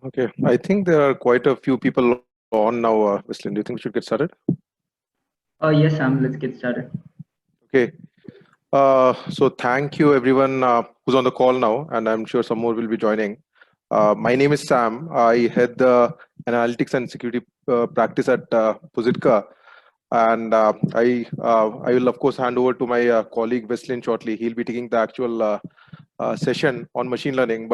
Okay, I think there are quite a few people on now, Weslin. Do you think we should get started? Yes, Sam, let's get started. Okay, so thank you everyone who's on the call now, and I'm sure some more will be joining. My name is Sam. I head the analytics and security practice at Positka, and I will of course hand over to my colleague Weslin shortly. He'll be taking the actual session on machine learning.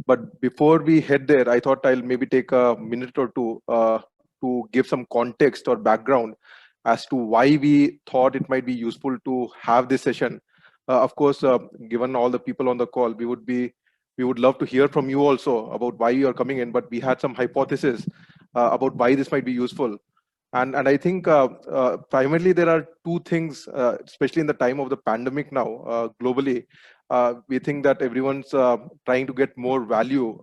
But before we head there, I thought I'll maybe take a minute or two to give some context or background as to why we thought it might be useful to have this session. Of course, given all the people on the call, we would love to hear from you also about why you are coming in. But we had some hypothesis about why this might be useful. And I think primarily there are two things, especially in the time of the pandemic now globally. We think that everyone's trying to get more value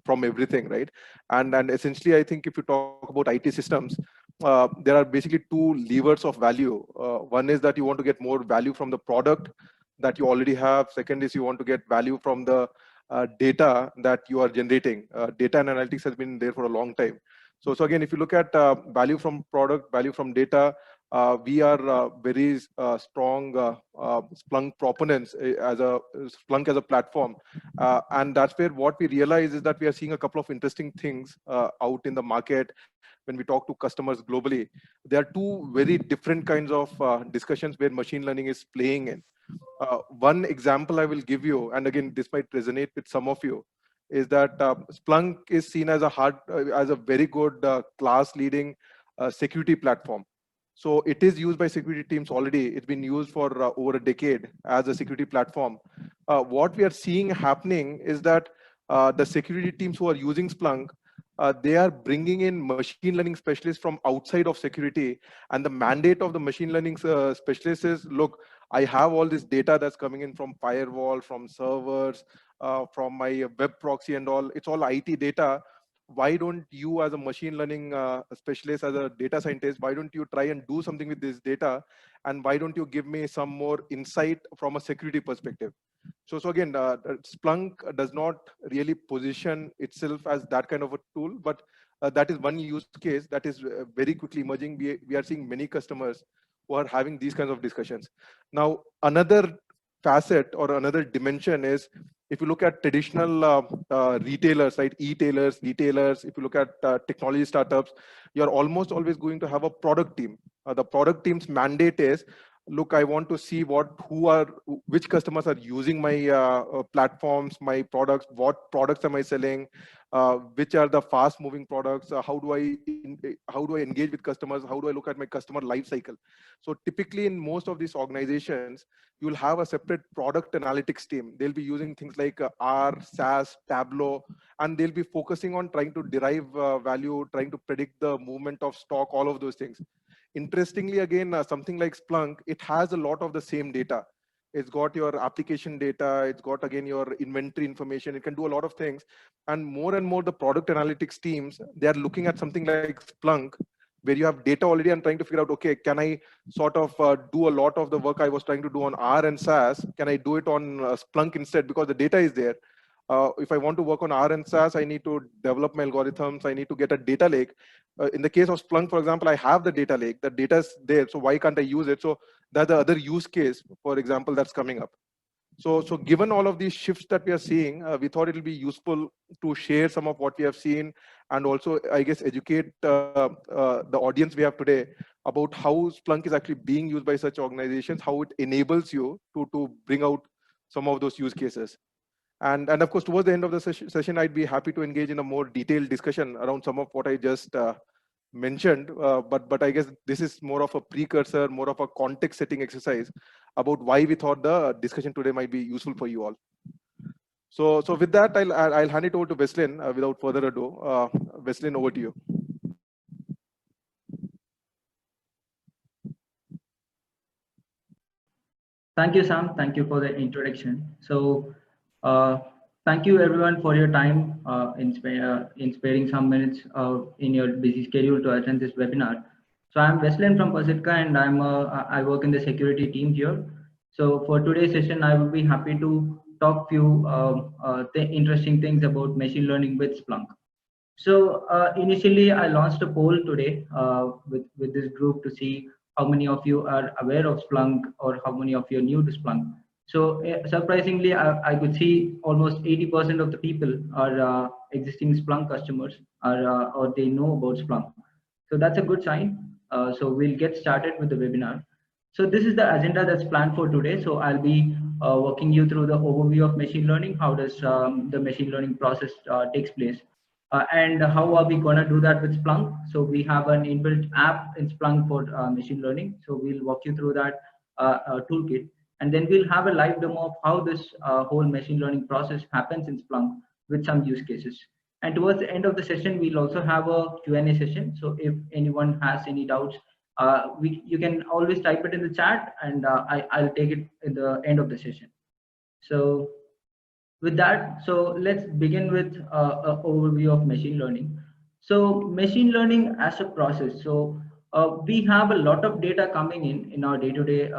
from everything, right? And essentially, I think if you talk about IT systems, there are basically two levers of value. One is that you want to get more value from the product that you already have. Second is you want to get value from the data that you are generating. Data and analytics has been there for a long time. So again, if you look at value from product, value from data, we are very strong Splunk proponents as a Splunk as a platform, and that's where what we realize is that we are seeing a couple of interesting things out in the market when we talk to customers globally. There are two very different kinds of discussions where machine learning is playing in. One example I will give you, and again, this might resonate with some of you, is that Splunk is seen as as a very good class-leading security platform. So it is used by security teams already. It's been used for over a decade as a security platform. What we are seeing happening is that the security teams who are using Splunk, they are bringing in machine learning specialists from outside of security. And the mandate of the machine learning specialists is, look, I have all this data that's coming in from firewall, from servers, from my web proxy and all. It's all IT data. Why don't you, as a machine learning specialist, as a data scientist, why don't you try and do something with this data? And why don't you give me some more insight from a security perspective? So again, Splunk does not really position itself as that kind of a tool, but that is one use case that is very quickly emerging. We are seeing many customers who are having these kinds of discussions. Now, another facet or another dimension is, if you look at traditional retailers, right, e-tailers, retailers, if you look at technology startups, you're almost always going to have a product team. The product team's mandate is, look, I want to see which customers are using my platforms, my products, what products am I selling, which are the fast moving products, how do I engage with customers, how do I look at my customer life cycle. So typically in most of these organizations, you will have a separate product analytics team. They'll be using things like R, SAS, Tableau, and they'll be focusing on trying to derive value, trying to predict the movement of stock, all of those things. Interestingly, again, something like Splunk, it has a lot of the same data. It's got your application data. It's got, again, your inventory information. It can do a lot of things. And more the product analytics teams, they are looking at something like Splunk, where you have data already and trying to figure out, okay, can I sort of do a lot of the work I was trying to do on R and SAS? Can I do it on Splunk instead? Because the data is there. If I want to work on R and SAS, I need to develop my algorithms. I need to get a data lake. In the case of Splunk, for example, I have the data lake. The data is there. So why can't I use it? So that's the other use case, for example, that's coming up. So given all of these shifts that we are seeing, we thought it will be useful to share some of what we have seen, and also, I guess, educate the audience we have today about how Splunk is actually being used by such organizations, how it enables you to bring out some of those use cases. And of course, towards the end of the session, I'd be happy to engage in a more detailed discussion around some of what I just mentioned. But I guess this is more of a precursor, more of a context setting exercise about why we thought the discussion today might be useful for you all. So with that, I'll hand it over to Weslin without further ado. Weslin, over to you. Thank you, Sam. Thank you for the introduction. So, thank you everyone for your time in sparing some minutes in your busy schedule to attend this webinar. So I'm Weslin from Positka, and I work in the security team here. So for today's session, I will be happy to talk few interesting things about machine learning with Splunk. So initially, I launched a poll today with this group to see how many of you are aware of Splunk or how many of you are new to Splunk. So surprisingly, I could see almost 80% of the people are existing Splunk customers or they know about Splunk. So that's a good sign. So we'll get started with the webinar. So this is the agenda that's planned for today. So I'll be walking you through the overview of machine learning. How does the machine learning process takes place? And how are we going to do that with Splunk? So we have an inbuilt app in Splunk for machine learning. So we'll walk you through that toolkit. And then we'll have a live demo of how this whole machine learning process happens in Splunk with some use cases. And towards the end of the session, we'll also have a Q&A session. So if anyone has any doubts, you can always type it in the chat and I'll take it in the end of the session. So with that, so let's begin with an overview of machine learning. So machine learning as a process. So we have a lot of data coming in our day-to-day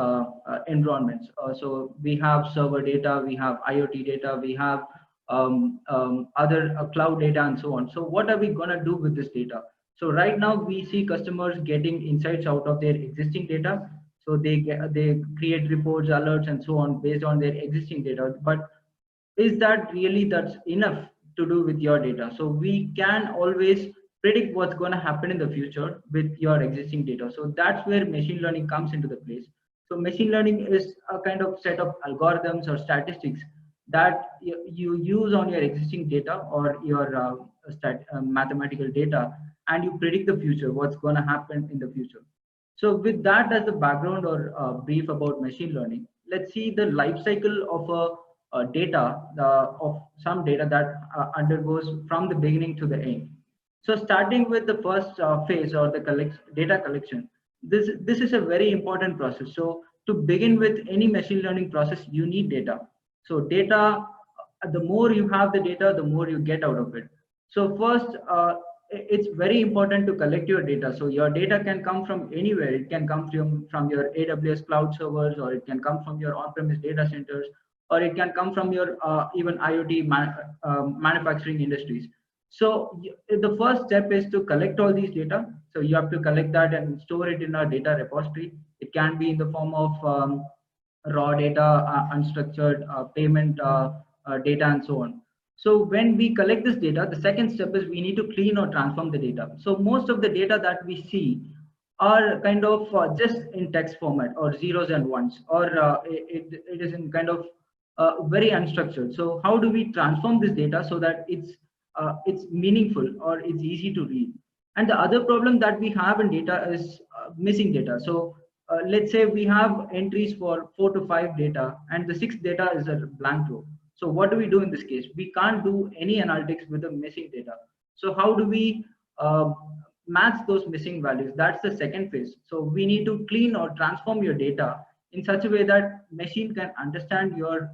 environments. So we have server data, we have IoT data, we have other cloud data and so on. So what are we going to do with this data? So right now we see customers getting insights out of their existing data. So they create reports, alerts, and so on based on their existing data. But is that really that's enough to do with your data? So we can always predict what's going to happen in the future with your existing data. So that's where machine learning comes into the place. So machine learning is a kind of set of algorithms or statistics that you use on your existing data or your mathematical data, and you predict the future, what's going to happen in the future. So with that as the background or brief about machine learning, let's see the life cycle of a data of some data that undergoes from the beginning to the end. So starting with the first phase or the data collection, this is a very important process. So to begin with any machine learning process, you need data. So data, the more you have the data, the more you get out of it. So first, it's very important to collect your data. So your data can come from anywhere. It can come from your AWS cloud servers, or it can come from your on-premise data centers, or it can come from your even IoT manufacturing industries. So the first step is to collect all these data. So you have to collect that and store it in a data repository. It can be in the form of raw data, unstructured payment data, and so on. So when we collect this data, the second step is we need to clean or transform the data. So most of the data that we see are kind of just in text format or zeros and ones, or it is in kind of very unstructured. So how do we transform this data so that it's meaningful or it's easy to read? And the other problem that we have in data is missing data. So let's say we have entries for 4 to 5 data and the 6th data is a blank row. So what do we do in this case? We can't do any analytics with the missing data. So how do we match those missing values? That's the second phase. So we need to clean or transform your data in such a way that machine can understand your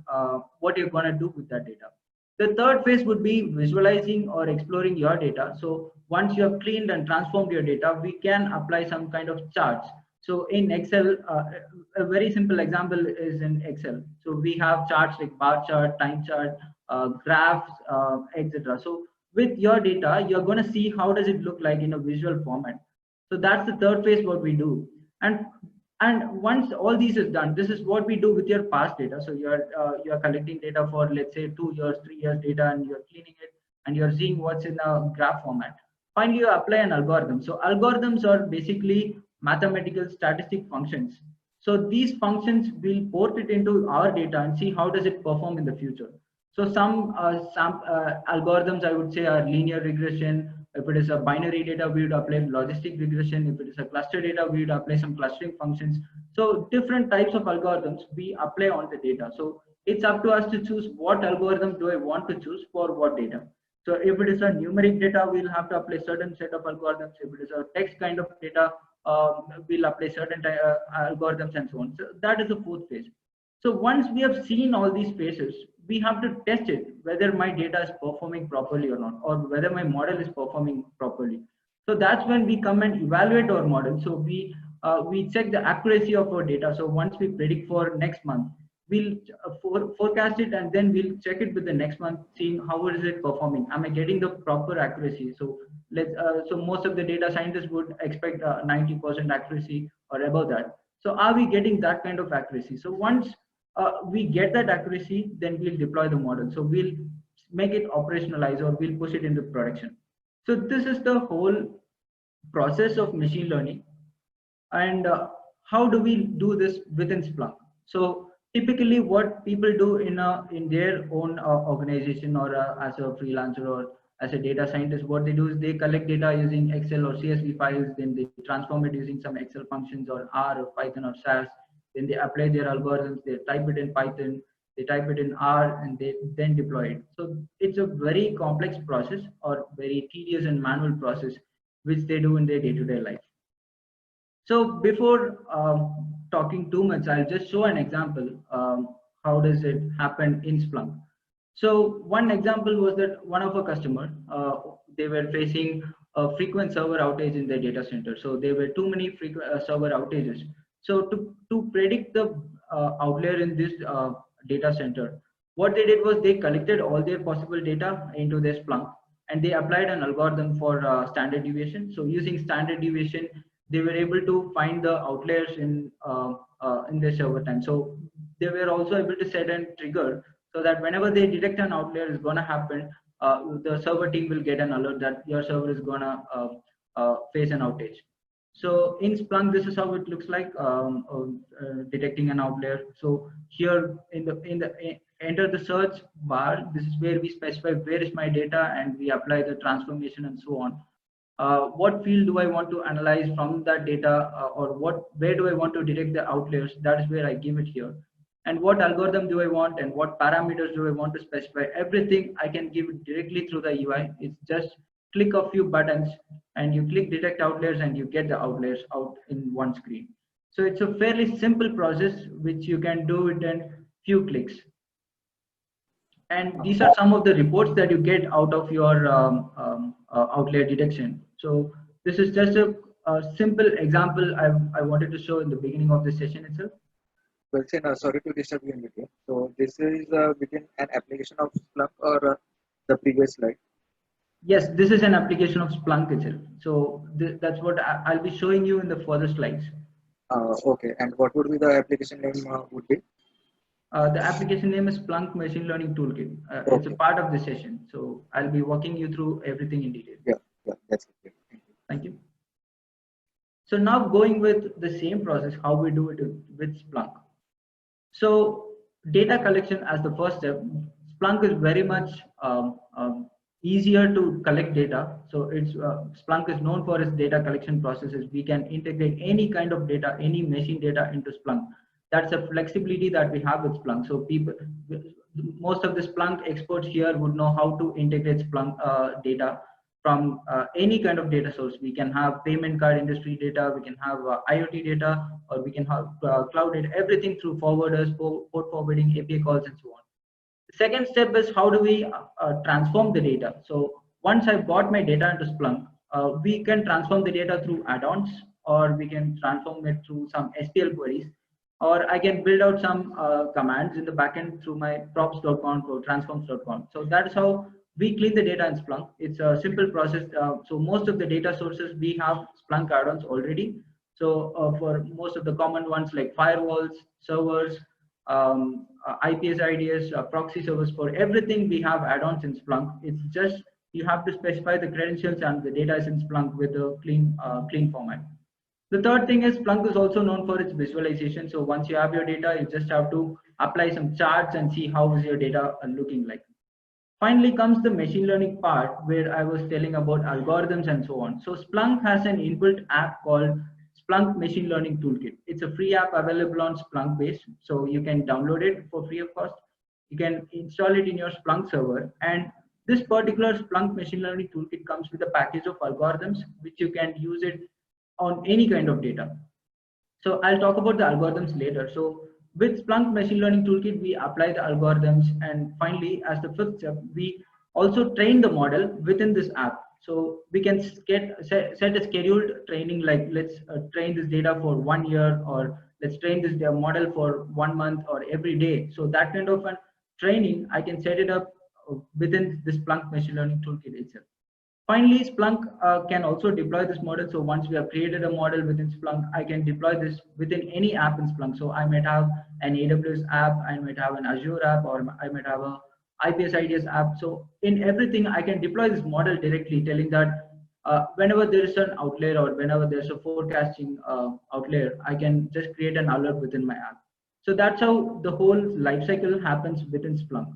what you're going to do with that data. The third phase would be visualizing or exploring your data. So once you have cleaned and transformed your data, we can apply some kind of charts. So in Excel, a very simple example is in Excel. So we have charts like bar chart, time chart, graphs, etc. So with your data, you're going to see how does it look like in a visual format. So that's the third phase what we do. And once all these is done, this is what we do with your past data. So you're collecting data for, let's say, 2 years, 3 years data, and you're cleaning it and you're seeing what's in a graph format. Finally, you apply an algorithm. So algorithms are basically mathematical statistic functions. So these functions will port it into our data and see how does it perform in the future. So some algorithms I would say are linear regression. If it is a binary data, we would apply logistic regression. If it is a cluster data, we would apply some clustering functions. So different types of algorithms we apply on the data. So it's up to us to choose what algorithm do I want to choose for what data. So if it is a numeric data, we'll have to apply certain set of algorithms. If it is a text kind of data, we'll apply certain algorithms and so on. So that is the fourth phase. So once we have seen all these phases, we have to test it, whether my data is performing properly or not, or whether my model is performing properly. So that's when we come and evaluate our model. So we check the accuracy of our data. So once we predict for next month, we'll forecast it, and then we'll check it with the next month, seeing how is it performing. Am I getting the proper accuracy? So so most of the data scientists would expect 90% accuracy or above that. So are we getting that kind of accuracy? So once we get that accuracy, then we'll deploy the model. So we'll make it operationalize, or we'll push it into production. So this is the whole process of machine learning. And how do we do this within Splunk? So typically what people do in their own organization, or as a freelancer or as a data scientist, what they do is they collect data using Excel or CSV files, then they transform it using some Excel functions or R or Python or SAS. Then they apply their algorithms, they type it in Python, they type it in R, and they then deploy it. So it's a very complex process, or very tedious and manual process, which they do in their day-to-day life. So before talking too much, I'll just show an example. How does it happen in Splunk? So one example was that one of our customer, they were facing a frequent server outage in their data center. So there were too many frequent server outages. So to predict the outlier in this data center, what they did was they collected all their possible data into their Splunk, and they applied an algorithm for standard deviation. So using standard deviation, they were able to find the outliers in their server time. So they were also able to set a trigger, so that whenever they detect an outlier is going to happen, the server team will get an alert that your server is going to face an outage. So in Splunk, this is how it looks like, detecting an outlier. So here in the enter the search bar, this is where we specify where is my data, and we apply the transformation and so on. What field do I want to analyze from that data, or where do I want to detect the outliers? That is where I give it here. And what algorithm do I want, and what parameters do I want to specify? Everything I can give it directly through the UI. It's just click a few buttons, and you click detect outliers, and you get the outliers out in one screen. So it's a fairly simple process, which you can do it in few clicks. And these are some of the reports that you get out of your outlier detection. So this is just a simple example I wanted to show in the beginning of the session itself. Well, sorry to disturb you in between. So this is within an application of Splunk, or the previous slide? Yes, this is an application of Splunk itself. So that's what I'll be showing you in the further slides. Okay, and what would be the application name would be? The application name is Splunk Machine Learning Toolkit. Okay. It's a part of the session. So I'll be walking you through everything in detail. Yeah, that's it. Thank you. So now going with the same process, how we do it with Splunk. So data collection as the first step. Splunk is very much easier to collect data. So it's Splunk is known for its data collection processes. We can integrate any kind of data, any machine data into Splunk. That's a flexibility that we have with Splunk. So most of the Splunk experts here would know how to integrate Splunk data from any kind of data source. We can have payment card industry data, we can have IoT data, or we can have cloud data, everything through forwarders, port forwarding, API calls, and so on. The second step is how do we transform the data. So once I've got my data into Splunk, we can transform the data through add-ons, or we can transform it through some SQL queries, or I can build out some commands in the backend through my props.conf or transforms.conf. So that's how we clean the data in Splunk. It's a simple process. So most of the data sources, we have Splunk add-ons already. So for most of the common ones like firewalls, servers, IPS IDS, proxy servers, for everything we have add-ons in Splunk. It's just you have to specify the credentials, and the data is in Splunk with a clean format. The third thing is Splunk is also known for its visualization. So once you have your data, you just have to apply some charts and see how is your data looking like. Finally comes the machine learning part, where I was telling about algorithms and so on. So Splunk has an inbuilt app called Splunk Machine Learning Toolkit. It's a free app available on Splunk base. So you can download it for free of cost. You can install it in your Splunk server. And this particular Splunk Machine Learning Toolkit comes with a package of algorithms, which you can use it on any kind of data. So I'll talk about the algorithms later. So with Splunk Machine Learning Toolkit, we apply the algorithms. And finally, as the fifth step, we also train the model within this app. So we can set a scheduled training, like let's train this data for 1 year, or let's train this model for 1 month or every day. So that kind of a training, I can set it up within this Splunk machine learning toolkit itself. Finally, Splunk can also deploy this model. So once we have created a model within Splunk, I can deploy this within any app in Splunk. So I might have an AWS app, I might have an Azure app, or I might have a IPS IDS app. So in everything, I can deploy this model directly, telling that whenever there is an outlier or whenever there's a forecasting outlier, I can just create an alert within my app. So that's how the whole lifecycle happens within Splunk.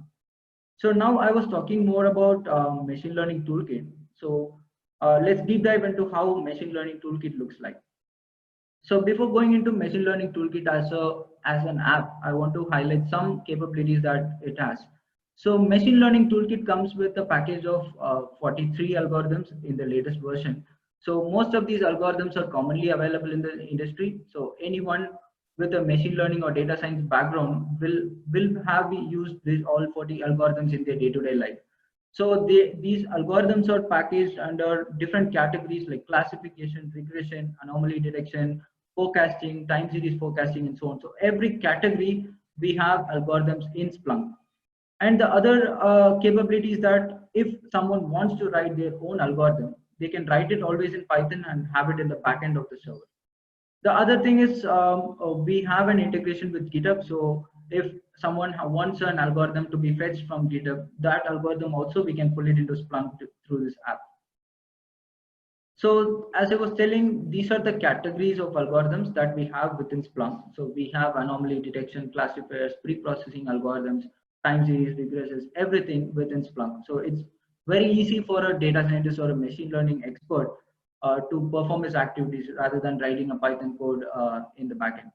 So now I was talking more about machine learning toolkit. So let's deep dive into how machine learning toolkit looks like. So before going into machine learning toolkit as an app, I want to highlight some capabilities that it has. So machine learning toolkit comes with a package of 43 algorithms in the latest version. So most of these algorithms are commonly available in the industry. So anyone with a machine learning or data science background will have used these all 40 algorithms in their day-to-day life. So these algorithms are packaged under different categories like classification, regression, anomaly detection, forecasting, time series forecasting, and so on. So every category we have algorithms in Splunk. And the other capability is that if someone wants to write their own algorithm, they can write it always in Python and have it in the backend of the server. The other thing is we have an integration with GitHub. So if someone wants an algorithm to be fetched from GitHub, that algorithm also we can pull it into Splunk through this app. So as I was telling, these are the categories of algorithms that we have within Splunk. So we have anomaly detection, classifiers, pre-processing algorithms, time series, regressors, everything within Splunk. So it's very easy for a data scientist or a machine learning expert to perform his activities rather than writing a Python code in the backend.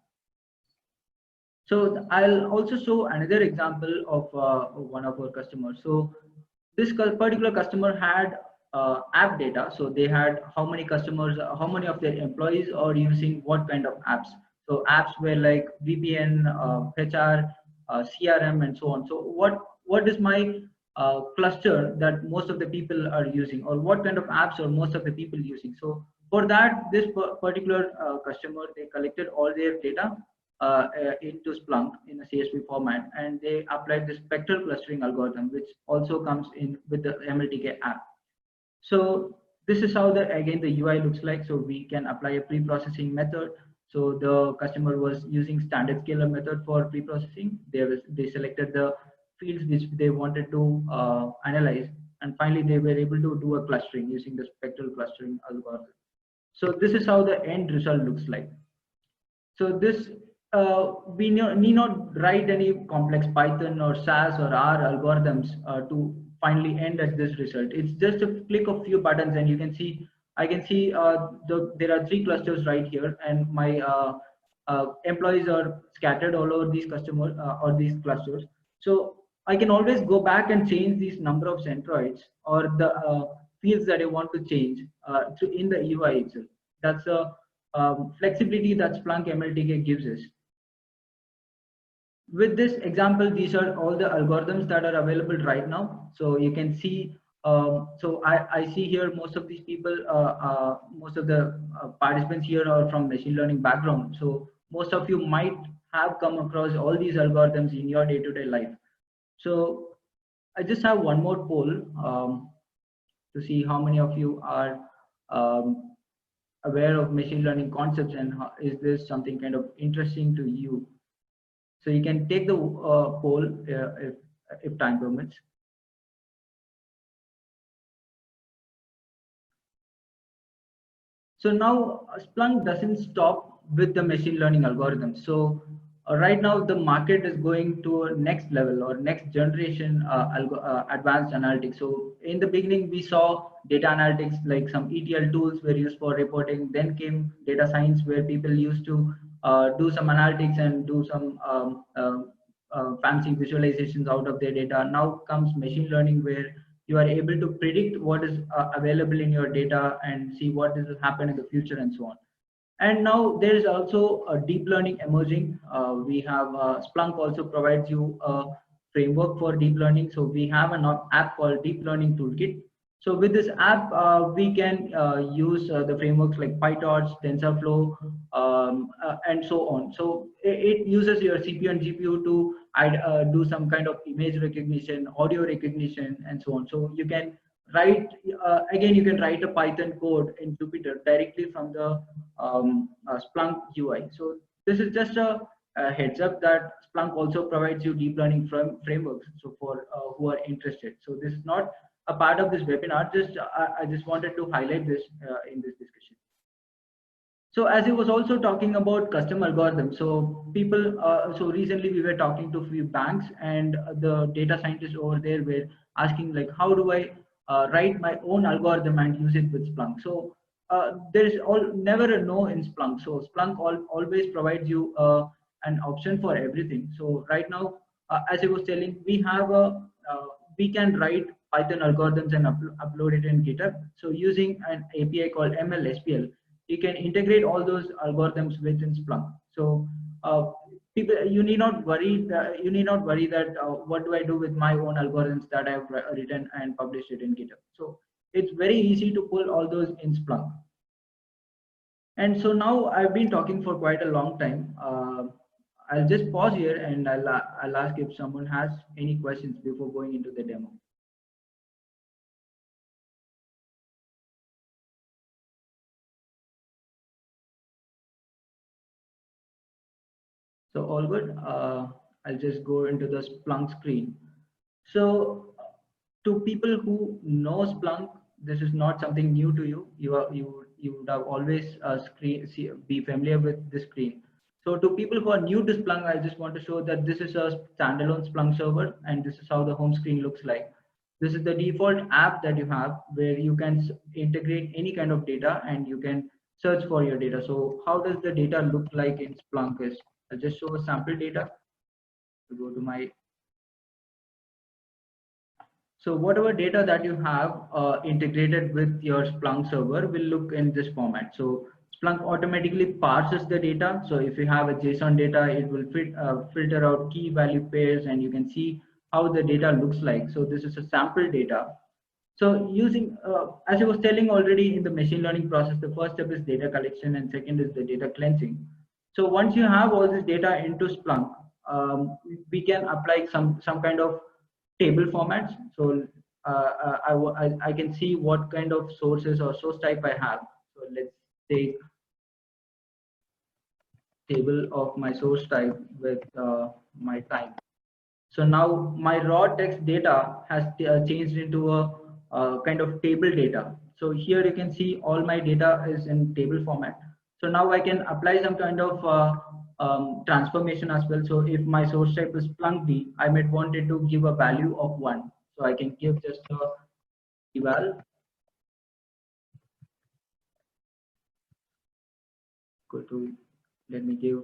So I'll also show another example of one of our customers. So this particular customer had app data. So they had how many customers, how many of their employees are using what kind of apps. So apps were like VPN, HR, CRM, and so on. So what is my cluster that most of the people are using, or what kind of apps are most of the people using? So for that, this particular customer, they collected all their data into Splunk in a CSV format, and they applied the spectral clustering algorithm, which also comes in with the MLTK app. So this is how again the UI looks like. So we can apply a pre-processing method. So the customer was using standard scalar method for pre-processing. They selected the fields which they wanted to analyze, and finally they were able to do a clustering using the spectral clustering algorithm. So this is how the end result looks like. So this we need not write any complex Python or SAS or R algorithms to finally end at this result. It's just a click of few buttons, and you can see, I can see there are 3 clusters right here, and my employees are scattered all over these customers or these clusters. So I can always go back and change these number of centroids or the fields that I want to change in the UI itself. That's a flexibility that Splunk MLTK gives us. With this example, these are all the algorithms that are available right now. So you can see, so I see here most of these people, most of the participants here are from machine learning background. So most of you might have come across all these algorithms in your day-to-day life. So I just have one more poll to see how many of you are aware of machine learning concepts, and is this something kind of interesting to you? So you can take the poll if time permits. So now Splunk doesn't stop with the machine learning algorithms. So right now the market is going to a next level or next generation advanced analytics. So in the beginning we saw data analytics, like some ETL tools were used for reporting. Then came data science, where people used to do some analytics and do some fancy visualizations out of their data. Now comes machine learning, where you are able to predict what is available in your data and see what will happen in the future and so on. And now there is also a deep learning emerging. We have Splunk also provides you a framework for deep learning. So we have an app called Deep Learning Toolkit. So with this app, we can use the frameworks like PyTorch, TensorFlow, and so on. So it uses your CPU and GPU to do some kind of image recognition, audio recognition, and so on. So you can write, again, you can write a Python code in Jupyter directly from the Splunk UI. So this is just a heads up that Splunk also provides you deep learning frameworks. So for who are interested. So this is not a part of this webinar. Just I just wanted to highlight this in this discussion. So as he was also talking about custom algorithms, so people, so recently we were talking to a few banks, and the data scientists over there were asking like, how do I write my own algorithm and use it with Splunk? So there is never a no in Splunk. So Splunk always provides you an option for everything. So right now, as I was telling, we have we can write Python algorithms and upload it in GitHub. So using an API called ML-SPL, you can integrate all those algorithms within Splunk. So people, you need not worry that what do I do with my own algorithms that I've written and published it in GitHub. So it's very easy to pull all those in Splunk. And so now I've been talking for quite a long time. I'll just pause here and I'll ask if someone has any questions before going into the demo. So all good. I'll just go into the Splunk screen. So to people who know Splunk, this is not something new to you. You would have always be familiar with the screen. So to people who are new to Splunk, I just want to show that this is a standalone Splunk server, and this is how the home screen looks like. This is the default app that you have where you can integrate any kind of data and you can search for your data. So how does the data look like in Splunk is, I'll just show a sample data to go to my. So whatever data that you have integrated with your Splunk server will look in this format. So Splunk automatically parses the data. So if you have a JSON data, it will filter out key value pairs, and you can see how the data looks like. So this is a sample data. So using, as I was telling already in the machine learning process, the first step is data collection and second is the data cleansing. So once you have all this data into Splunk, we can apply some kind of table formats. So I can see what kind of sources or source type I have. So let's take table of my source type with my time. So now my raw text data has changed into a kind of table data. So here you can see all my data is in table format. So now I can apply some kind of transformation as well. So if my source type is Splunk D, I might want it to give a value of 1. So I can give just a eval. Go to, let me give.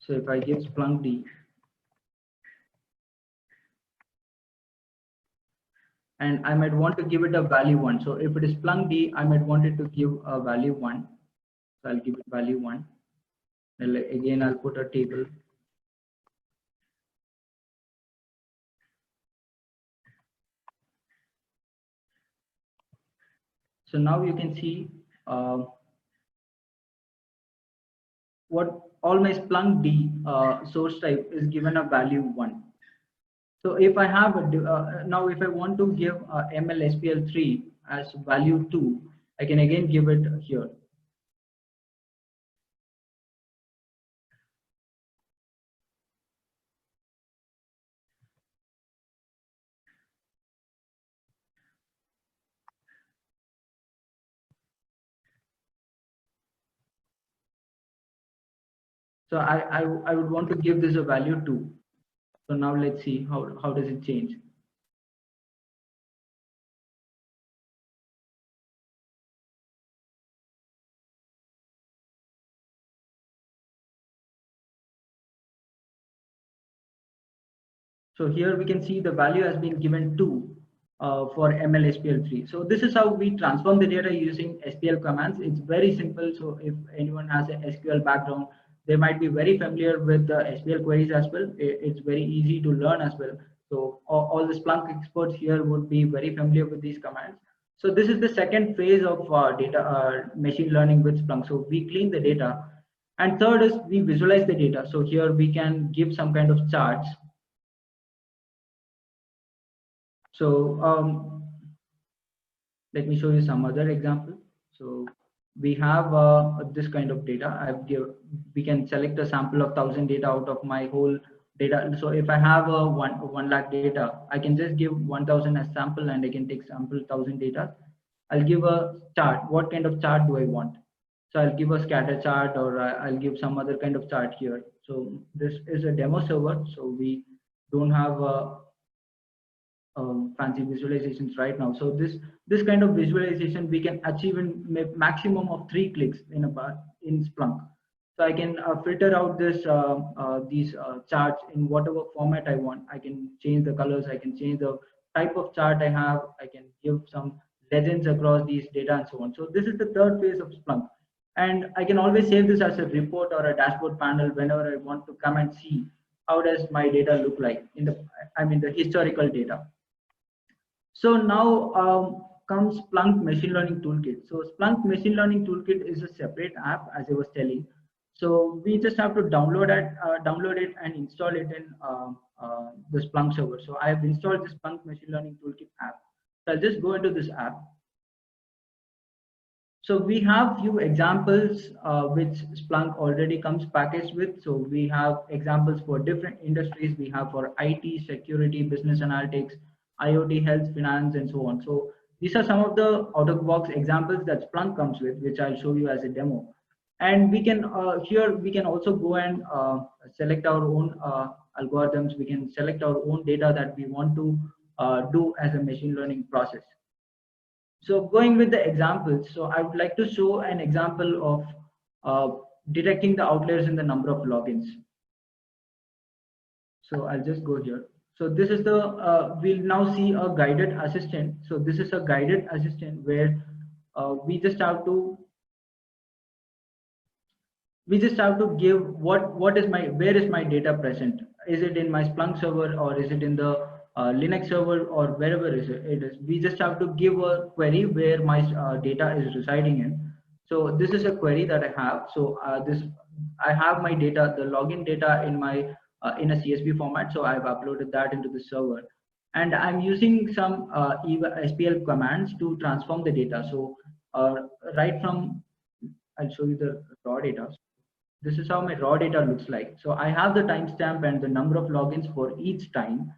So if I give Splunk D, and I might want to give it a value 1. So if it is Splunk D, I might want it to give a value 1. So I'll give it value 1. And again, I'll put a table. So now you can see what all my Splunk D source type is given a value 1. So if I have a, now if I want to give ML-SPL3 as value 2, I can again give it here. So I would want to give this a value 2. So now let's see how does it change. So here we can see the value has been given 2. for ML SPL3. So this is how we transform the data using SPL commands. It's very simple. So if anyone has an SQL background, they might be very familiar with the SPL queries as well. It's very easy to learn as well. So all the Splunk experts here would be very familiar with these commands. So this is the second phase of data machine learning with Splunk. So we clean the data. And third is we visualize the data. So here we can give some kind of charts. So let me show you some other example. So we have this kind of data. We can select a sample of 1,000 data out of my whole data. So if I have a 1 lakh data, I can just give 1,000 as sample, and I can take sample 1,000 data. I'll give a chart. What kind of chart do I want? So I'll give a scatter chart, or I'll give some other kind of chart here. So this is a demo server. So we don't have fancy visualizations right now. So this kind of visualization we can achieve in maximum of 3 clicks in Splunk. So I can filter out these charts in whatever format I want. I can change the colors. I can change the type of chart I have. I can give some legends across these data and so on. So this is the third phase of Splunk, and I can always save this as a report or a dashboard panel whenever I want to come and see how does my data look like in the historical data. So now comes Splunk Machine Learning Toolkit. So Splunk Machine Learning Toolkit is a separate app, as I was telling. So we just have to download it and install it in the Splunk server. So I have installed the Splunk Machine Learning Toolkit app. So I'll just go into this app. So we have few examples which Splunk already comes packaged with. So we have examples for different industries. We have for IT, security, business analytics, IoT, health, finance, and so on. So these are some of the out-of-the-box examples that Splunk comes with, which I'll show you as a demo. And we can here we can also go and select our own algorithms. We can select our own data that we want to do as a machine learning process. So going with the examples, so I would like to show an example of detecting the outliers in the number of logins. So I'll just go here. So this is we'll now see a guided assistant. So this is a guided assistant where we just have to give where is my data present? Is it in my Splunk server, or is it in the Linux server, or wherever it is? We just have to give a query where my data is residing in. So this is a query that I have. So I have my data, the login data in my in a CSV format. So I've uploaded that into the server, and I'm using some SPL commands to transform the data. So right from, I'll show you the raw data. This is how my raw data looks like. So I have the timestamp and the number of logins for each time.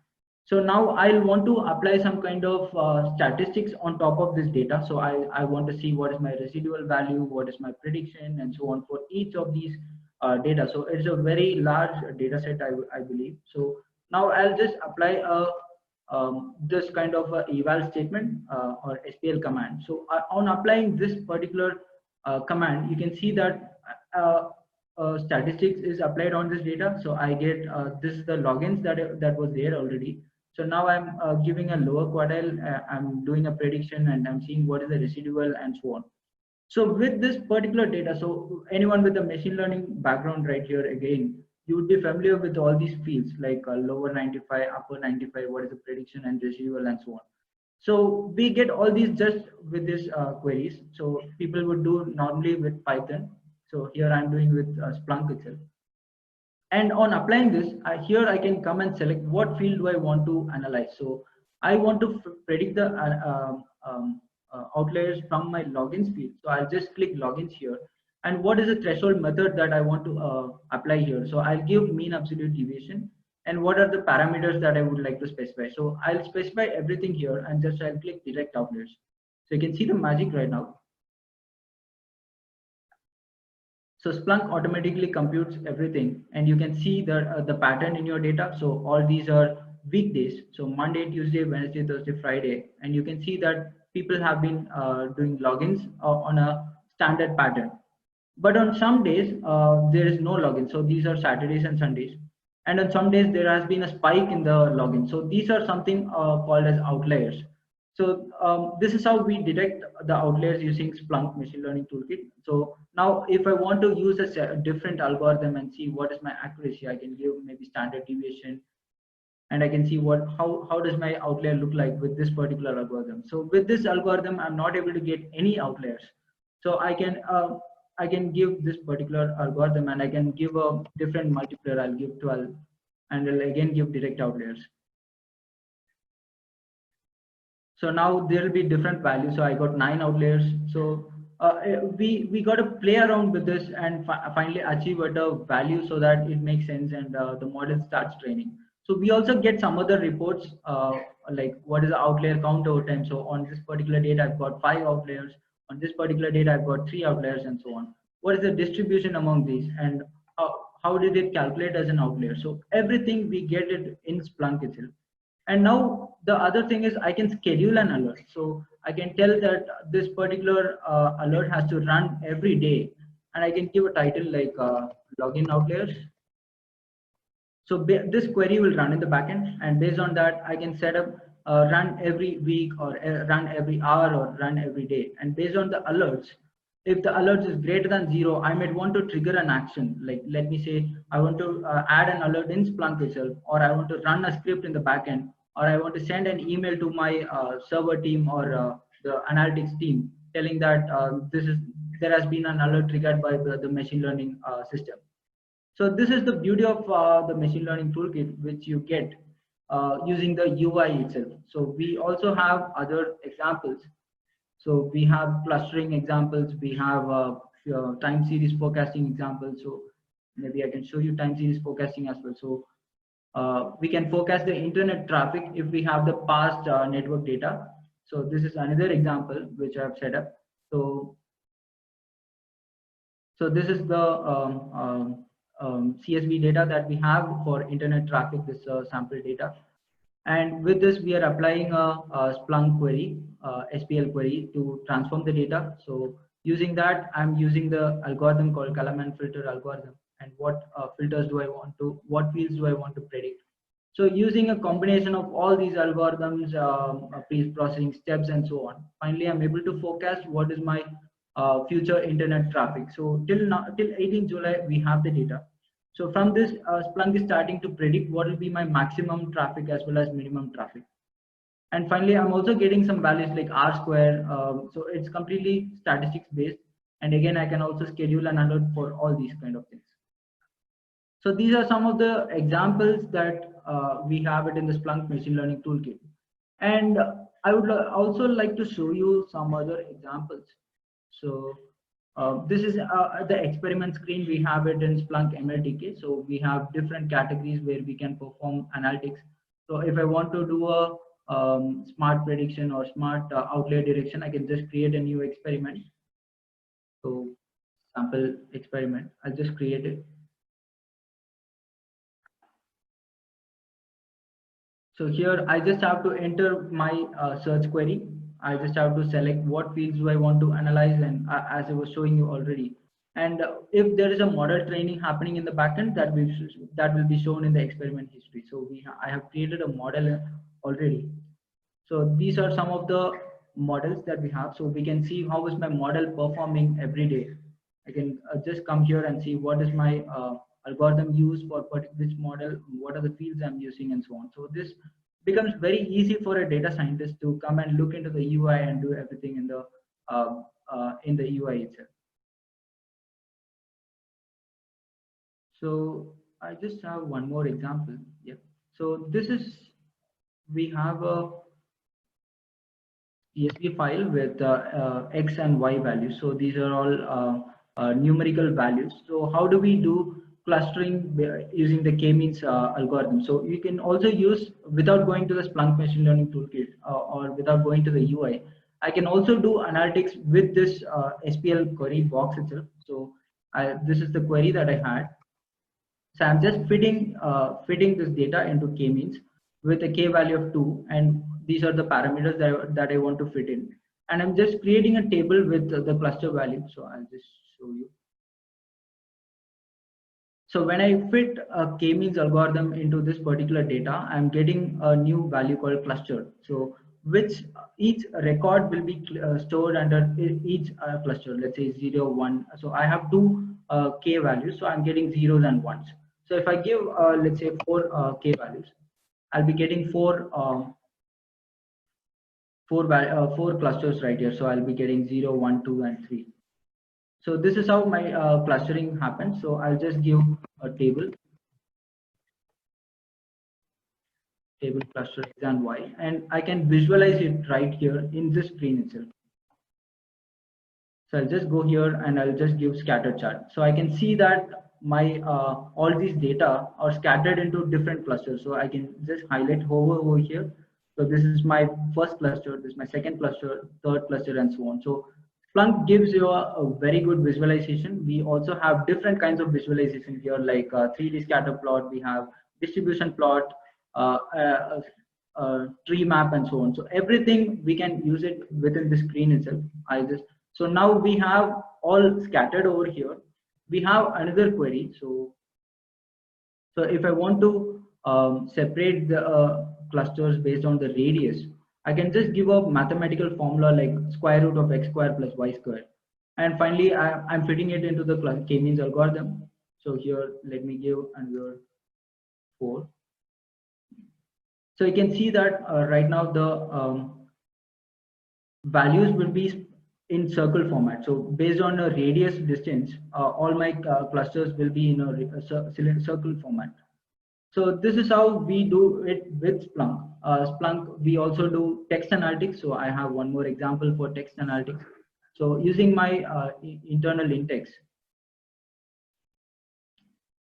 So now I'll want to apply some kind of statistics on top of this data. So I want to see what is my residual value, what is my prediction, and so on for each of these data. So it's a very large data set, I believe. So now I'll just apply this kind of eval statement or SPL command. So on applying this particular command, you can see that statistics is applied on this data. So I get this is the logins that was there already. So now I'm giving a lower quartile, I'm doing a prediction, and I'm seeing what is the residual and so on. So with this particular data, so anyone with a machine learning background right here, again, you would be familiar with all these fields like lower 95, upper 95, what is the prediction and residual and so on. So we get all these just with these queries. So people would do normally with Python. So here I'm doing with Splunk itself. And on applying this, here I can come and select what field do I want to analyze. So I want to predict the outliers from my logins field. So I'll just click logins here. And what is the threshold method that I want to apply here? So I'll give mean absolute deviation. And what are the parameters that I would like to specify? So I'll specify everything here, and just I'll click detect outliers. So you can see the magic right now. So Splunk automatically computes everything, and you can see the pattern in your data. So all these are weekdays. So Monday, Tuesday, Wednesday, Thursday, Friday, and you can see that people have been doing logins on a standard pattern. But on some days, there is no login. So these are Saturdays and Sundays. And on some days, there has been a spike in the login. So these are something called as outliers. So this is how we detect the outliers using Splunk machine learning toolkit. So now if I want to use a different algorithm and see what is my accuracy, I can give maybe standard deviation, and I can see how does my outlier look like with this particular algorithm. So with this algorithm, I'm not able to get any outliers. So I can give this particular algorithm and I can give a different multiplier. I'll give 12, and I'll again give direct outliers. So now there will be different values. So I got 9 outliers. So we got to play around with this and finally achieve at a value so that it makes sense and the model starts training. So we also get some other reports like what is the outlier count over time. So on this particular data, I've got 5 outliers. On this particular data, I've got 3 outliers and so on. What is the distribution among these and how did it calculate as an outlier? So everything we get it in Splunk itself. And now the other thing is I can schedule an alert. So I can tell that this particular alert has to run every day, and I can give a title like login outliers. So this query will run in the backend, and based on that, I can set up run every week or run every hour or run every day. And based on the alerts, if the alert is greater than 0, I might want to trigger an action. Like let me say I want to add an alert in Splunk itself, or I want to run a script in the backend, or I want to send an email to my server team or the analytics team telling that there has been an alert triggered by the machine learning system. So this is the beauty of the machine learning toolkit, which you get using the UI itself. So we also have other examples. So we have clustering examples, we have time series forecasting examples. So maybe I can show you time series forecasting as well. So we can forecast the internet traffic if we have the past network data. So this is another example which I have set up. So this is the CSV data that we have for internet traffic, this sample data. And with this, we are applying a Splunk query, SPL query to transform the data. So using that, I'm using the algorithm called Kalman filter algorithm. And what filters do I want to, what fields do I want to predict? So using a combination of all these algorithms, pre-processing steps and so on, finally I'm able to forecast what is my future internet traffic. So till now, till 18 July, we have the data. So from this, Splunk is starting to predict what will be my maximum traffic as well as minimum traffic. And finally, I'm also getting some values like R square. So it's completely statistics based. And again, I can also schedule an alert for all these kind of things. So these are some of the examples that we have it in the Splunk machine learning toolkit. And I would also like to show you some other examples. So this is the experiment screen. We have it in Splunk MLTK. So we have different categories where we can perform analytics. So if I want to do a smart prediction or smart outlier direction, I can just create a new experiment. So sample experiment, I'll just create it. So here I just have to enter my search query. I just have to select what fields do I want to analyze, and as I was showing you already. And if there is a model training happening in the backend, that will be shown in the experiment history. So I have created a model already. So these are some of the models that we have. So we can see how is my model performing every day. I can just come here and see what is my algorithm used for which model, what are the fields I'm using, and so on. So this becomes very easy for a data scientist to come and look into the UI and do everything in the UI itself. So I just have one more example. Yeah. So this is, we have a CSV file with X and Y values. So these are all numerical values. So how do we do clustering using the k-means algorithm? So you can also use, without going to the Splunk machine learning toolkit or without going to the UI, I can also do analytics with this SPL query box itself. So this is the query that I had. So I'm just fitting this data into k-means with a k value of 2, and these are the parameters that I want to fit in. And I'm just creating a table with the cluster value. So I'll just show you. So when I fit a k-means algorithm into this particular data, I'm getting a new value called cluster. So which each record will be stored under each cluster. Let's say 0, 1. So I have two k values, so I'm getting zeros and ones. So if I give let's say 4 k values, I'll be getting four clusters right here. So I'll be getting 0, 1, 2, and 3. So this is how my clustering happens. So I'll just give a table cluster X and Y, and I can visualize it right here in this screen itself. So I'll just go here and I'll just give scatter chart. So I can see that my all these data are scattered into different clusters. So I can just highlight over here. So this is my first cluster, this is my second cluster, third cluster, and so on. So Splunk gives you a very good visualization. We also have different kinds of visualization here, like 3D scatter plot. We have distribution plot, uh, uh, tree map, and so on. So everything we can use it within the screen itself. So now we have all scattered over here. We have another query. So if I want to separate the clusters based on the radius, I can just give a mathematical formula like square root of x square plus y square. And finally, I'm fitting it into the k-means algorithm. So here, let me give another 4. So you can see that right now the values will be in circle format. So based on a radius distance, all my clusters will be in a circle format. So this is how we do it with Splunk. Splunk, we also do text analytics. So I have one more example for text analytics. So using my internal index.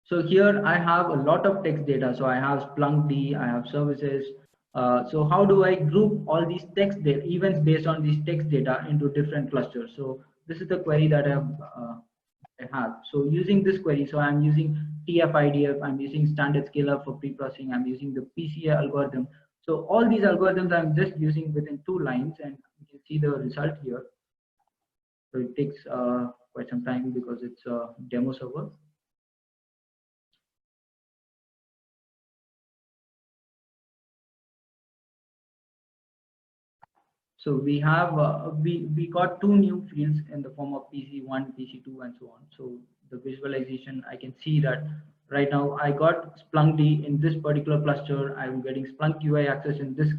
So here I have a lot of text data. So I have Splunk D, I have services. So how do I group all these text data, events based on these text data into different clusters? So this is the query that I have. So using this query, so I'm using TF-IDF, I'm using standard scaler for pre-processing, I'm using the PCA algorithm. So all these algorithms I'm just using within 2 lines, and you can see the result here. So it takes quite some time because it's a demo server. So we have we got 2 new fields in the form of PC1, PC2, and so on. So the visualization, I can see that right now I got Splunk D in this particular cluster. I'm getting Splunk UI access in this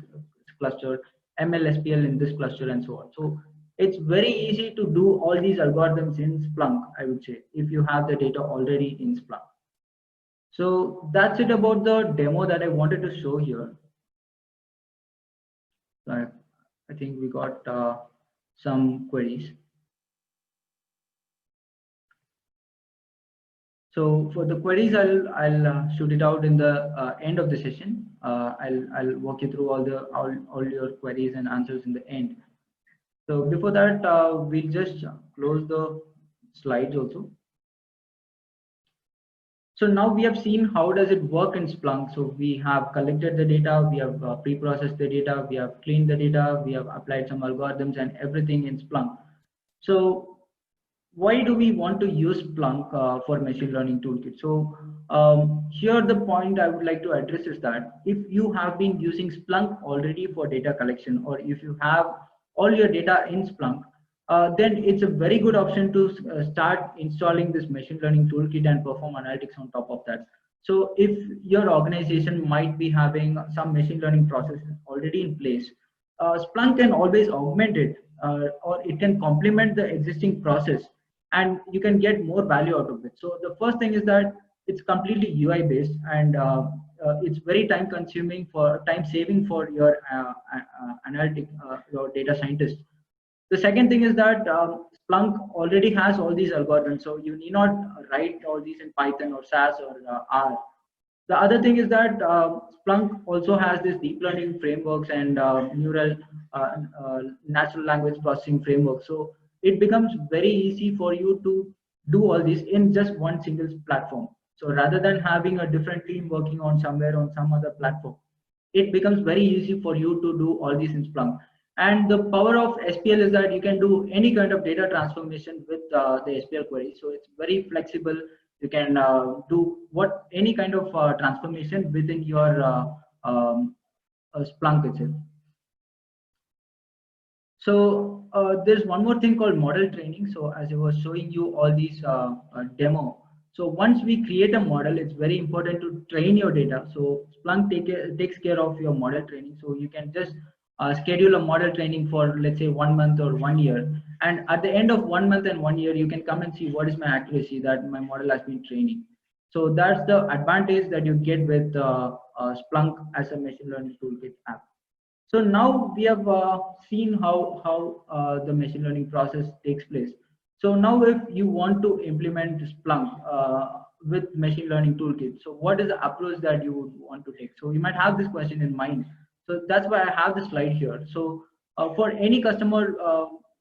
cluster, ML-SPL in this cluster, and so on. So it's very easy to do all these algorithms in Splunk, I would say, if you have the data already in Splunk. So that's it about the demo that I wanted to show here. I think we got some queries. So for the queries, I'll shoot it out in the end of the session. I'll walk you through all your queries and answers in the end. So before that, we'll just close the slides also. So now we have seen how does it work in Splunk. So we have collected the data, we have pre-processed the data, we have cleaned the data, we have applied some algorithms and everything in Splunk. So why do we want to use Splunk for machine learning toolkit? So here the point I would like to address is that if you have been using Splunk already for data collection, or if you have all your data in Splunk, then it's a very good option to start installing this machine learning toolkit and perform analytics on top of that. So if your organization might be having some machine learning processes already in place, Splunk can always augment it, or it can complement the existing process, and you can get more value out of it. So the first thing is that it's completely UI based, and it's very time saving for your your data scientist. The second thing is that Splunk already has all these algorithms, so you need not write all these in Python or SAS or R. The other thing is that Splunk also has this deep learning frameworks and natural language processing framework. So it becomes very easy for you to do all this in just one single platform. So rather than having a different team working on somewhere on some other platform, it becomes very easy for you to do all these in Splunk. And the power of SPL is that you can do any kind of data transformation with the SPL query. So it's very flexible. You can do any kind of transformation within your Splunk itself. So there's one more thing called model training. So as I was showing you all these demo, so once we create a model, it's very important to train your data. So Splunk takes care of your model training. So you can just schedule a model training for, let's say, 1 month or 1 year. And at the end of 1 month and 1 year, you can come and see what is my accuracy that my model has been training. So that's the advantage that you get with Splunk as a machine learning toolkit app. So now we have seen how the machine learning process takes place. So now if you want to implement Splunk with machine learning toolkit, so what is the approach that you would want to take? So you might have this question in mind. So that's why I have the slide here. So for any customer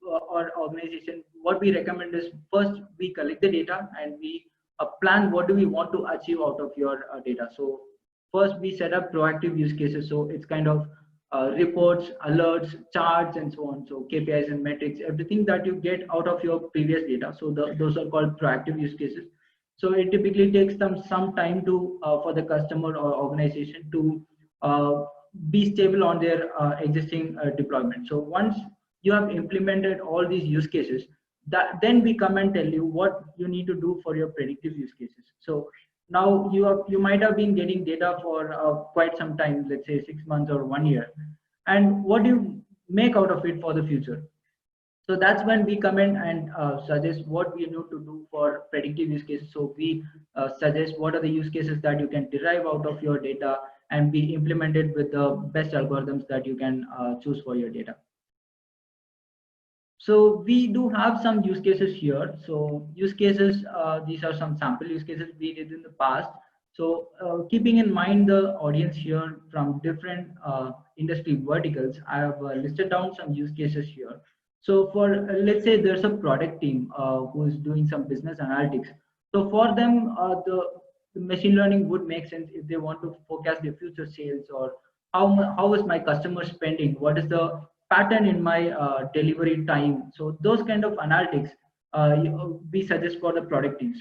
or organization, what we recommend is first we collect the data and we plan what do we want to achieve out of your data. So first we set up proactive use cases. So it's kind of reports, alerts, charts, and so on. So KPIs and metrics, everything that you get out of your previous data. So those are called proactive use cases. So it typically takes them some time to for the customer or organization to be stable on their existing deployment. So once you have implemented all these use cases, that then we come and tell you what you need to do for your predictive use cases. So now you might have been getting data for quite some time, let's say 6 months or 1 year, and what do you make out of it for the future? So that's when we come in and suggest what we need to do for predictive use cases. So we suggest what are the use cases that you can derive out of your data and be implemented with the best algorithms that you can choose for your data. So we do have some use cases here. So use cases, these are some sample use cases we did in the past. So keeping in mind the audience here from different industry verticals, I have listed down some use cases here. So for let's say there's a product team who is doing some business analytics. So for them, the machine learning would make sense if they want to forecast their future sales, or how is my customer spending, what is the pattern in my delivery time. So those kind of analytics we suggest for the product teams.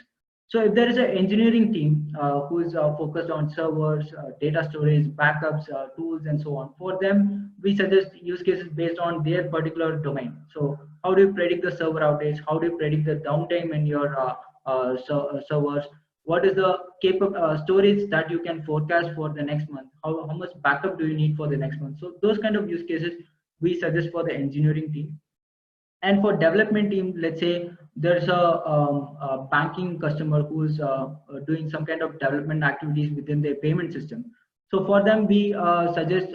So if there is an engineering team who is focused on servers, data storage, backups, tools, and so on, for them we suggest use cases based on their particular domain. So how do you predict the server outage? How do you predict the downtime in your servers? What is the storage that you can forecast for the next month? How much backup do you need for the next month? So those kind of use cases we suggest for the engineering team. And for development team, let's say there's a banking customer who's doing some kind of development activities within their payment system. So for them, we suggest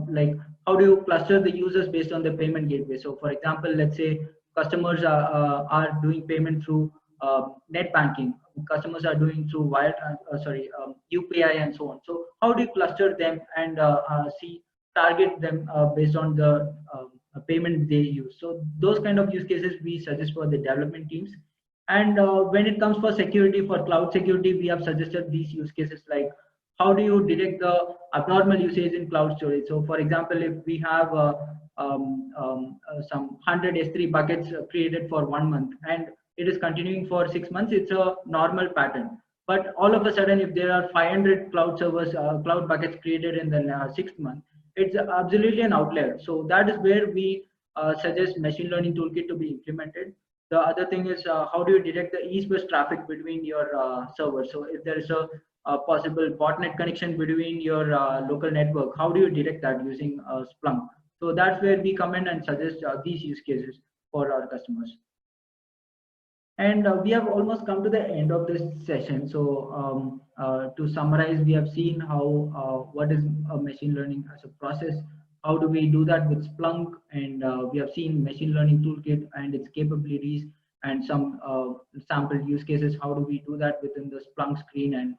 like how do you cluster the users based on the payment gateway. So for example, let's say customers are doing payment through net banking, customers are doing through UPI and so on. So how do you cluster them and target them based on the payment they use? So those kind of use cases we suggest for the development teams. And when it comes for security, for cloud security, we have suggested these use cases like how do you detect the abnormal usage in cloud storage. So for example, if we have some 100 S3 buckets created for 1 month and it is continuing for 6 months, it's a normal pattern. But all of a sudden, if there are 500 cloud servers, cloud buckets created in the 6th month, it's absolutely an outlier. So that is where we suggest machine learning toolkit to be implemented. The other thing is how do you detect the east-west traffic between your servers? So if there is a possible botnet connection between your local network, how do you detect that using Splunk? So that's where we come in and suggest these use cases for our customers. And we have almost come to the end of this session. So to summarize, we have seen how what is machine learning as a process, how do we do that with Splunk, and we have seen machine learning toolkit and its capabilities and some sample use cases. How do we do that within the Splunk screen, and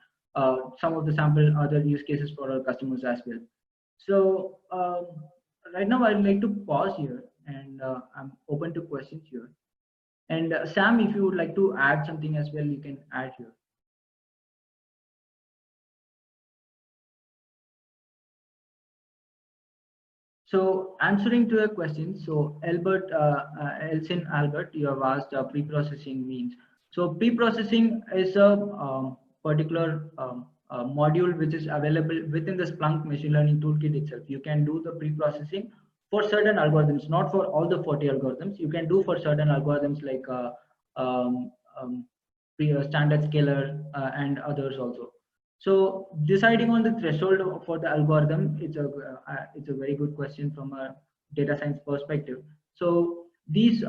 some of the sample other use cases for our customers as well. So right now I'd like to pause here, and I'm open to questions here. And Sam, if you would like to add something as well, you can add here. So answering to your question, so Elsin Albert, you have asked pre-processing means. So pre-processing is a particular module which is available within the Splunk machine learning toolkit itself. You can do the pre-processing for certain algorithms, not for all the 40 algorithms. You can do for certain algorithms like um, um, standard scalar and others also. So deciding on the threshold for the algorithm, it's a very good question from a data science perspective. So these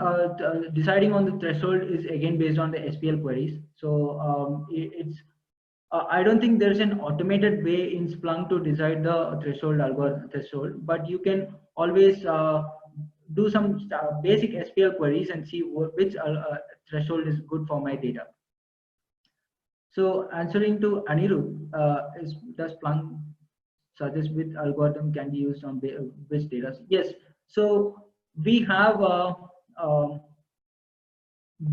deciding on the threshold is again based on the SPL queries. So it's I don't think there's an automated way in Splunk to decide the threshold algorithm threshold, but you can always do some basic SPL queries and see which threshold is good for my data. So answering to Anirudh, does Splunk suggest which algorithm can be used on which data? Yes. So we have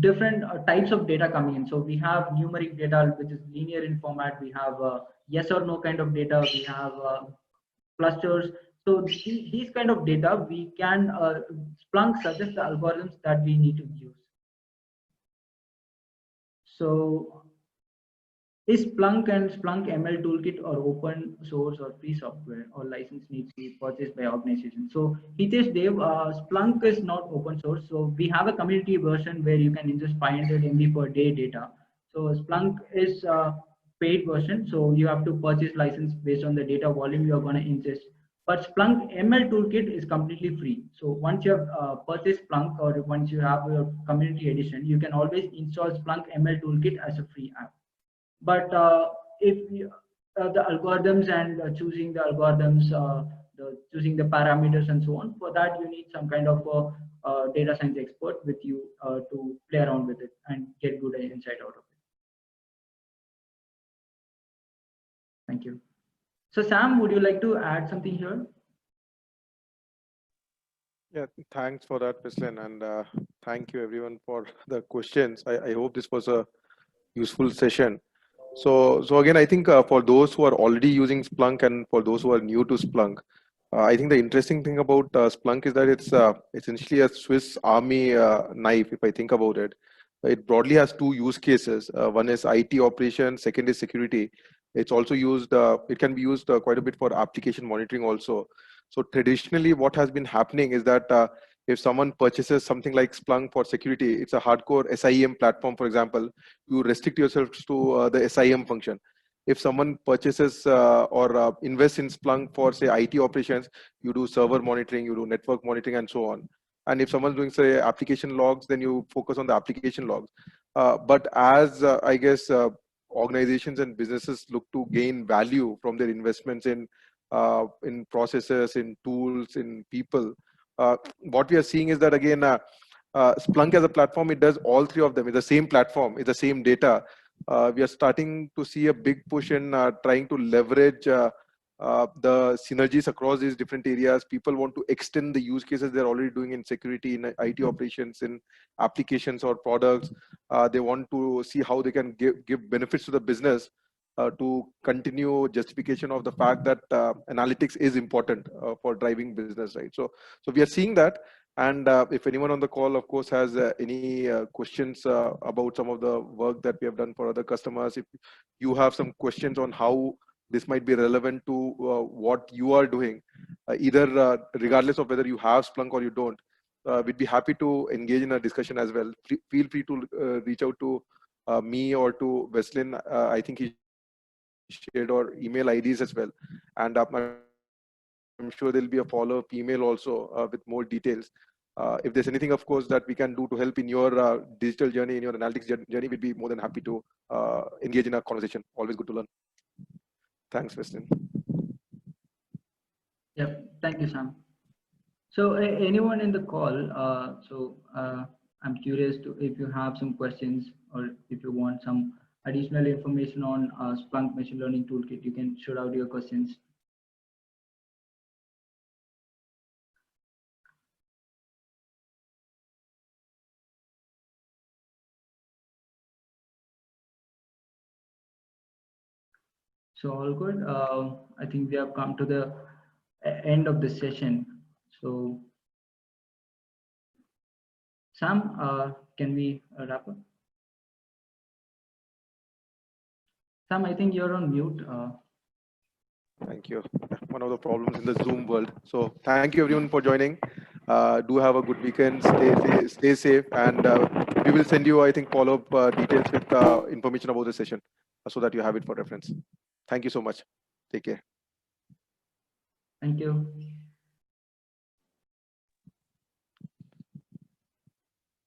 different types of data coming in. So we have numeric data, which is linear in format. We have yes or no kind of data. We have clusters. So these kind of data, we can Splunk suggest the algorithms that we need to use. So is Splunk and Splunk ML toolkit or open source or free software, or license needs to be purchased by organization? So Hitesh Dev, Splunk is not open source. So we have a community version where you can ingest 500 MB per day data. So Splunk is a paid version. So you have to purchase license based on the data volume you're going to ingest. But Splunk ML toolkit is completely free. So once you have purchased Splunk, or once you have your community edition, you can always install Splunk ML toolkit as a free app. But if you, the algorithms and choosing the algorithms, choosing the parameters and so on, for that you need some kind of data science expert with you to play around with it and get good insight out of it. Thank you. So Sam, would you like to add something here? Yeah, thanks for that, Weslin, and thank you everyone for the questions. I hope this was a useful session. So again, I think for those who are already using Splunk and for those who are new to Splunk, I think the interesting thing about Splunk is that it's essentially a Swiss Army knife. If I think about it, it broadly has two use cases. One is IT operations, second is security. It's also used. It can be used quite a bit for application monitoring also. So traditionally, what has been happening is that if someone purchases something like Splunk for security, it's a hardcore SIEM platform, for example. You restrict yourself to the SIEM function. If someone purchases or invests in Splunk for, say, IT operations, you do server monitoring, you do network monitoring, and so on. And if someone's doing, say, application logs, then you focus on the application logs. But as I guess organizations and businesses look to gain value from their investments in processes, in tools, in people, what we are seeing is that again, Splunk as a platform, it does all three of them. It's the same platform, it's the same data. We are starting to see a big push in trying to leverage the synergies across these different areas. People want to extend the use cases they're already doing in security, in IT operations, in applications or products. They want to see how they can give benefits to the business to continue justification of the fact that analytics is important for driving business, right? So we are seeing that. And if anyone on the call, of course, has any questions about some of the work that we have done for other customers, if you have some questions on how this might be relevant to what you are doing, either regardless of whether you have Splunk or you don't, we'd be happy to engage in a discussion as well. Feel free to reach out to me or to Weslin. I think he shared our email IDs as well. And I'm sure there'll be a follow-up email also with more details. If there's anything, of course, that we can do to help in your digital journey, in your analytics journey, we'd be more than happy to engage in a conversation. Always good to learn. Thanks, Weslin. Yeah, thank you, Sam. So anyone in the call, I'm curious to if you have some questions or if you want some additional information on Splunk Machine Learning Toolkit, you can shoot out your questions. So all good. I think we have come to the end of the session. So Sam, can we wrap up? Sam, I think you're on mute. Thank you. One of the problems in the Zoom world. So thank you everyone for joining. Do have a good weekend. Stay safe, and we will send you, I think, follow-up details with information about the session, so that you have it for reference. Thank you so much. Take care. Thank you.